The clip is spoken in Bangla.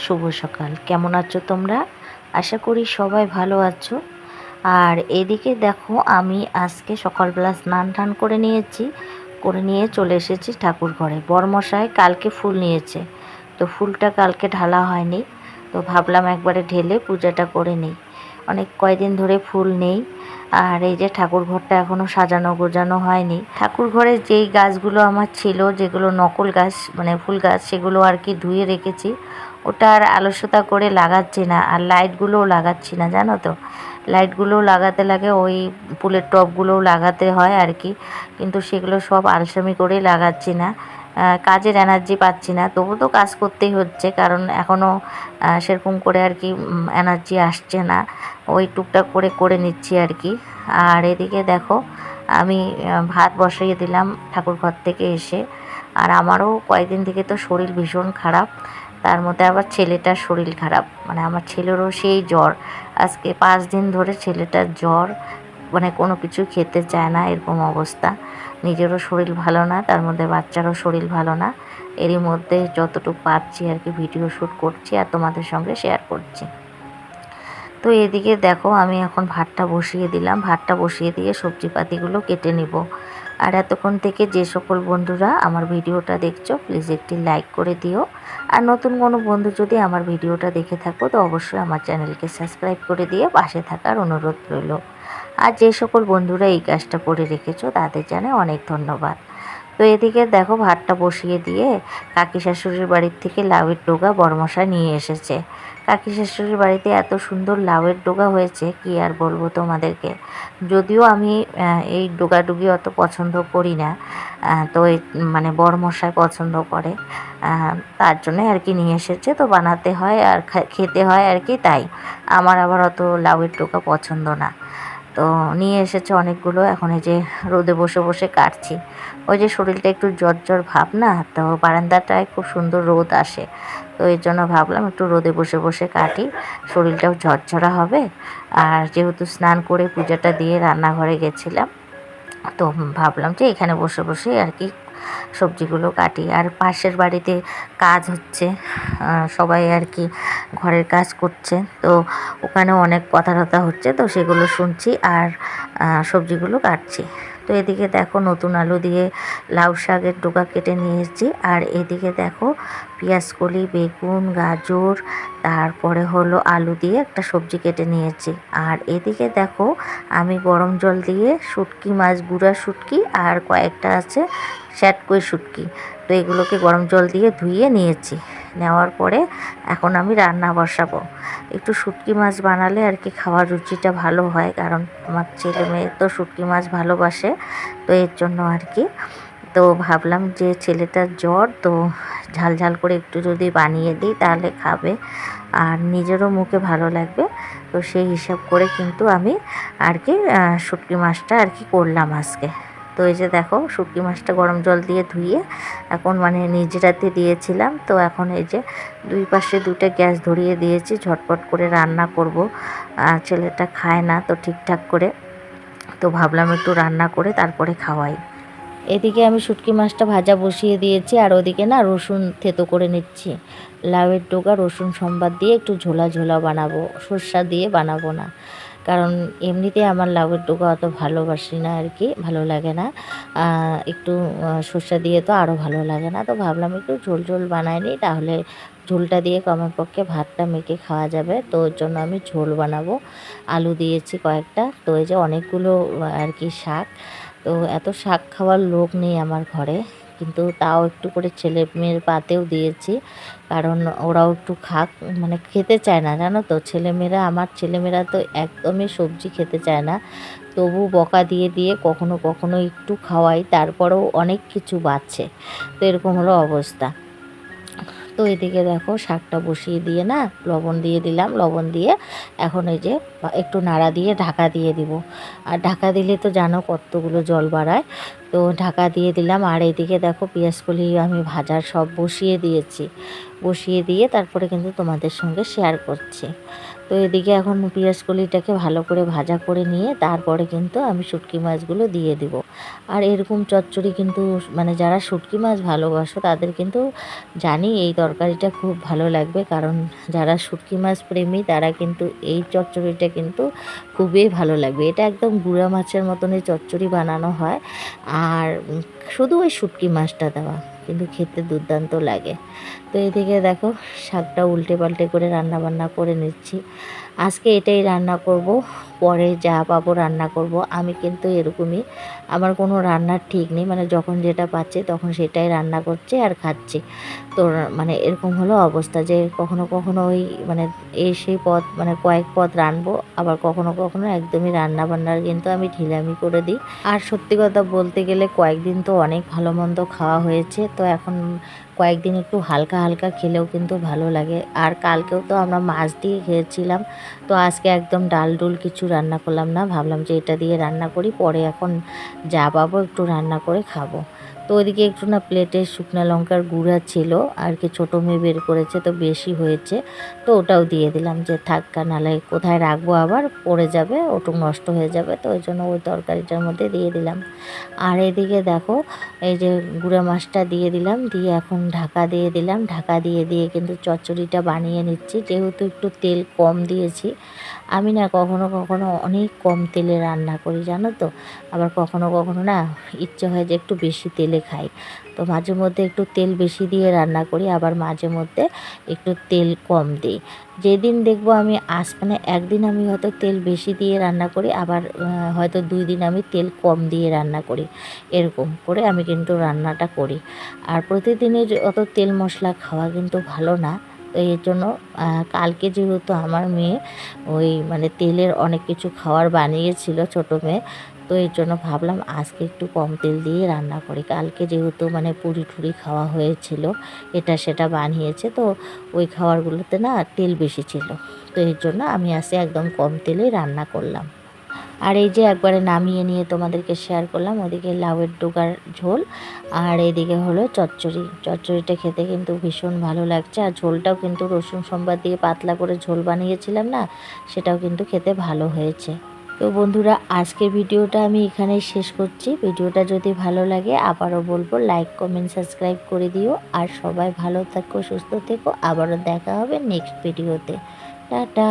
শুভ সকাল। কেমন আছো তোমরা? আশা করি সবাই ভালো আছো। আর এদিকে দেখো আমি আজকে সকালবেলা স্নান টান করে নিয়েছি, করে নিয়ে চলে এসেছি ঠাকুর ঘরে। বরমশাই কালকে ফুল নিয়েছে, তো ফুলটা কালকে ঢালা হয়নি, তো ভাবলাম একবারে ঢেলে পূজাটা করে নিই। অনেক কয়দিন ধরে ফুল নেই। আর এই যে ঠাকুর ঘরটা এখনও সাজানো গোজানো হয়নি। ঠাকুর ঘরে যেই গাছগুলো আমার ছিল, যেগুলো নকল গাছ মানে ফুল গাছ, সেগুলো আর কি ধুয়ে রেখেছি। ওটা আর আলস্যতা করে লাগাচ্ছি না, আর লাইটগুলোও লাগাচ্ছি না, জানো তো। লাইটগুলোও লাগাতে লাগে, ওই ফুলের টবগুলোও লাগাতে হয় আর কি, কিন্তু সেগুলো সব আলসামি করেই লাগাচ্ছি না। কাজের এনার্জি পাচ্ছি না, তবু তো কাজ করতেই হচ্ছে, কারণ এখনও সেরকম করে আর কি এনার্জি আসছে না। ওই টুকটাক করে করে নিচ্ছি আর কি। আর এদিকে দেখো আমি ভাত বসিয়ে দিলাম ঠাকুর ঘর থেকে এসে। আর আমারও কয়েকদিন থেকে তো শরীর ভীষণ খারাপ, তার মধ্যে আবার ছেলেটার শরীর খারাপ, মানে আমার ছেলেরও সেই জ্বর। আজকে 5 দিন ধরে ছেলেটার জ্বর, মানে কোনো কিছু খেতে চায় না, এরকম অবস্থা। নিজেরও শরীর ভালো না, তার মধ্যে বাচ্চারও শরীর ভালো না। এরই মধ্যে যতটুকু পারছি আর কি ভিডিও শ্যুট করছি আর তোমাদের সঙ্গে শেয়ার করছি। তো এদিকে দেখো আমি এখন ভাতটা বসিয়ে দিলাম, ভাতটা বসিয়ে দিয়ে সবজিপাতিগুলো কেটে নিব। আর এতক্ষণ থেকে যে সকল বন্ধুরা আমার ভিডিওটা দেখছো, প্লিজ একটি লাইক করে দিও। আর নতুন কোনো বন্ধু যদি আমার ভিডিওটা দেখে থাকো, তো অবশ্যই আমার চ্যানেলকে সাবস্ক্রাইব করে দিয়ে পাশে থাকার অনুরোধ রইল। আর যে সকল বন্ধুরা এই কাজটা করে রেখেছো, তাদের জানাই অনেক ধন্যবাদ। তো এদিকে দেখো ভাতটা বসিয়ে দিয়ে কাকি শাশুড়ির বাড়ির থেকে লাউয়ের ডোগা বরমশাই নিয়ে এসেছে। কাকি শাশুড়ির বাড়িতে এত সুন্দর লাউয়ের ডোগা হয়েছে, কি আর বলবো তোমাদেরকে। যদিও আমি এই ডোগাডুগি অত পছন্দ করি না, তো এই মানে বরমশাই পছন্দ করে, তার জন্য আর কি নিয়ে এসেছে। তো বানাতে হয় আর খেতে হয় আর কি, তাই আমার আবার অত লাউয়ের ডোগা পছন্দ না। তো নিয়ে এসেছে অনেকগুলো, এখন এই যে রোদে বসে বসে কাটছি। ওই যে শরীরটা একটু জ্বর জ্বর ভাব না, তো বারান্দাটায় খুব সুন্দর রোদ আসে, তো এর জন্য ভাবলাম একটু রোদে বসে বসে কাটি, শরীরটাও ঝরঝরা হবে। আর যেহেতু স্নান করে পূজাটা দিয়ে রান্নাঘরে গেছিলাম, তো ভাবলাম যে এখানে বসে বসে আর কি সবজিগুলো কাটি। আর পাশের বাড়িতে কাজ হচ্ছে, সবাই আর কি ঘরের কাজ করছে, তো ওখানেও অনেক কথা টথা হচ্ছে, তো সেগুলো শুনছি আর সবজিগুলো কাটছি। তো এদিকে দেখো নতুন আলু দিয়ে লাউ শাকের ডোকা কেটে নিয়ে এসেছি। আর এদিকে দেখো পেঁয়াজকলি, বেগুন, গাজর, তারপরে হলো আলু দিয়ে একটা সবজি কেটে নিয়েছি। আর এদিকে দেখো আমি গরম জল দিয়ে শুটকি মাছ, গুঁড়া শুটকি আর কয়েকটা আছে শ্যাটকই শুটকি, তো এগুলোকে গরম জল দিয়ে ধুয়ে নিয়েছি। নেওয়ার পরে এখন আমি রান্না বসাবো। একটু শুটকি মাছ বানালে আর কি খাওয়ার রুচিটা ভালো হয়, কারণ আমার ছেলে মেয়ে তো শুটকি মাছ ভালোবাসে, তো এর জন্য আর কি। তো ভাবলাম যে ছেলেটার জ্বর, তো ঝাল ঝাল করে একটু যদি বানিয়ে দিই তাহলে খাবে, আর নিজেরও মুখে ভালো লাগবে। তো সেই হিসাব করে কিন্তু আমি আর কি শুটকি মাছটা আর কি করলাম আজকে। তো এই যে দেখো শুটকি মাছটা গরম জল দিয়ে ধুয়ে এখন মানে নিজেরাতে দিয়েছিলাম, তো এখন এই যে দুই পাশে দুটো গ্যাস ধরিয়ে দিয়েছি, ঝটপট করে রান্না করব। ছেলেটা খায় না তো ঠিকঠাক করে, তো ভাবলাম একটু রান্না করে তারপরে খাওয়াই। এদিকে আমি শুটকি মাছটা ভাজা বসিয়ে দিয়েছি, আর ওদিকে না রসুন থেতো করে নিচ্ছি। লাউয়ের ডোকা রসুন সম্বাদ দিয়ে একটু ঝোলা ঝোলা বানাবো, সর্ষা দিয়ে বানাবো না, কারণ এমনিতে আমার লাউয়ের ডোকা অত ভালোবাসি না আর কি, ভালো লাগে না। একটু সর্ষা দিয়ে তো আরও ভালো লাগে না, তো ভাবলাম একটু ঝোল ঝোল বানাই নিই, তাহলে ঝোলটা দিয়ে কমের পক্ষে ভাতটা মেখে খাওয়া যাবে, তো ওর জন্য আমি ঝোল বানাবো। আলু দিয়েছি কয়েকটা, তো এই যে অনেকগুলো আর কি শাক। তো এত শাক খাওয়ার লোক নেই আমার ঘরে, কিন্তু তাও একটু করে ছেলে মেয়ের পাতেও দিয়েছি, কারণ ওরাও একটু খাক, মানে খেতে চায় না জানো তো ছেলেমেয়েরা, আমার ছেলেমেয়েরা তো একদমই সবজি খেতে চায় না, তবু বকা দিয়ে দিয়ে কখনো কখনো একটু খাওয়াই, তারপরেও অনেক কিছু বাচ্ছে, তো এরকম হলো অবস্থা। তো এদিকে দেখো শাকটা বসিয়ে দিয়ে না লবণ দিয়ে দিলাম, লবণ দিয়ে এখন এই যে একটু নাড়া দিয়ে ঢাকা দিয়ে দিব। আর ঢাকা দিলে তো জানো কতগুলো জল বাড়ায়, তো তো ঢাকা দিয়ে দিলাম। আর এইদিকে দেখো পেঁয়াজকলি আমি ভাজার সব বসিয়ে দিয়েছি, বসিয়ে দিয়ে তারপরে কিন্তু তোমাদের সঙ্গে শেয়ার করছি। তো এদিকে এখন পেঁয়াজকলিটাকে ভালো করে ভাজা করে নিয়ে তারপরে কিন্তু আমি শুটকি মাছগুলো দিয়ে দিব। আর এরকম চচ্চড়ি কিন্তু মানে যারা শুটকি মাছ ভালোবাসো তাদের কিন্তু জানি এই তরকারিটা খুব ভালো লাগবে, কারণ যারা শুটকি মাছ প্রেমী তারা কিন্তু এই চচ্চড়িটা কিন্তু খুবই ভালো লাগবে। এটা একদম গুঁড়া মাছের মতনই চচ্চড়ি বানানো হয়, আর শুধু ওই শুটকি মাছটা দেওয়া, কিন্তু খেতে দুর্দান্ত লাগে। তো এদিকে দেখো শাকটা উল্টে পাল্টে করে রান্না বান্না করে নিচ্ছি। আজকে এটাই রান্না করব, পরে যা পাবো রান্না করব। আমি কিন্তু এরকমই, আমার কোনো রান্নার ঠিক নেই, মানে যখন যেটা পাচ্ছি তখন সেটাই রান্না করছি আর খাচ্ছি। তো মানে এরকম হলো অবস্থা যে কখনো কখনো ওই মানে সেই পদ মানে কয়েক পদ রানবো, আবার কখনো কখনো একদমই রান্না বান্নার কিন্তু আমি ঢিলামি করে দিই। আর সত্যি কথা বলতে গেলে কয়েকদিন তো অনেক ভালো মন্দ খাওয়া হয়েছে, তো এখন কয়েকদিন একটু হালকা হালকা খেলেও কিন্তু ভালো লাগে। আর কালকেও তো আমরা মাছ দিয়ে খেয়েছিলাম, তো আজকে একদম ডাল ডুল কিছু রান্না করলাম না, ভাবলাম যে এটা দিয়ে রান্না করি, পরে এখন যা পাবো একটু রান্না করে খাবো। তো ওইদিকে একটু না প্লেটে শুকনো লঙ্কার গুঁড়া ছিল আর কি, ছোটো মেয়ে বের করেছে তো বেশি হয়েছে, তো ওটাও দিয়ে দিলাম যে থাক্কা, নাহলে কোথায় রাখবো আবার পড়ে যাবে, ওটু নষ্ট হয়ে যাবে, তো ওই জন্য ওই তরকারিটার মধ্যে দিয়ে দিলাম। আর এদিকে দেখো এই যে গুঁড়া মাছটা দিয়ে দিলাম, দিয়ে এখন ঢাকা দিয়ে দিলাম, ঢাকা দিয়ে দিয়ে কিন্তু চচ্চড়িটা বানিয়ে নিচ্ছি। যেহেতু একটু তেল কম দিয়েছি, আমি না কখনো কখনো অনেক কম তেলে রান্না করি জানো তো, আবার কখনো কখনো না ইচ্ছে হয় যে একটু বেশি তেলে খাই, তো মাঝে মধ্যে একটু তেল বেশি দিয়ে রান্না করি, আবার মাঝে মধ্যে একটু তেল কম দিই। যেদিন দেখবো আমি মানে একদিন আমি হয়তো তেল বেশি দিয়ে রান্না করি, আবার হয়তো 2 দিন আমি তেল কম দিয়ে রান্না করি, এরকম করে আমি কিন্তু রান্নাটা করি। আর প্রতিদিনের অত তেল মশলা খাওয়া কিন্তু ভালো না, তো এর জন্য কালকে যেহেতু আমার মেয়ে ওই মানে তেলের অনেক কিছু খাবার বানিয়েছিল ছোটো মেয়ে, তো এর জন্য ভাবলাম আজকে একটু কম তেল দিয়ে রান্না করি। কালকে যেহেতু মানে পুরি টুরি খাওয়া হয়েছিল, এটা সেটা বানিয়েছে, তো ওই খাবারগুলোতে না তেল বেশি ছিল, তো এর জন্য আমি আজকে একদম কম তেলেই রান্না করলাম। আর এই যে একবারে নামিয়ে নিয়ে তোমাদেরকে শেয়ার করলাম, ওদিকে লাউয়ের ডোকার ঝোল, আর এইদিকে হলো চচ্চড়ি। চচ্চড়িটা খেতে কিন্তু ভীষণ ভালো লাগছে, আর ঝোলটাও কিন্তু রসুন সম্বাদ দিয়ে পাতলা করে ঝোল বানিয়েছিলাম না, সেটাও কিন্তু খেতে ভালো হয়েছে। তো বন্ধুরা আজকের ভিডিওটা আমি এখানেই শেষ করছি। ভিডিওটা যদি ভালো লাগে আবারও বলবো লাইক কমেন্ট সাবস্ক্রাইব করে দিও, আর সবাই ভালো থাকো সুস্থ থেকো, আবারও দেখা হবে নেক্সট ভিডিওতে। টাটা।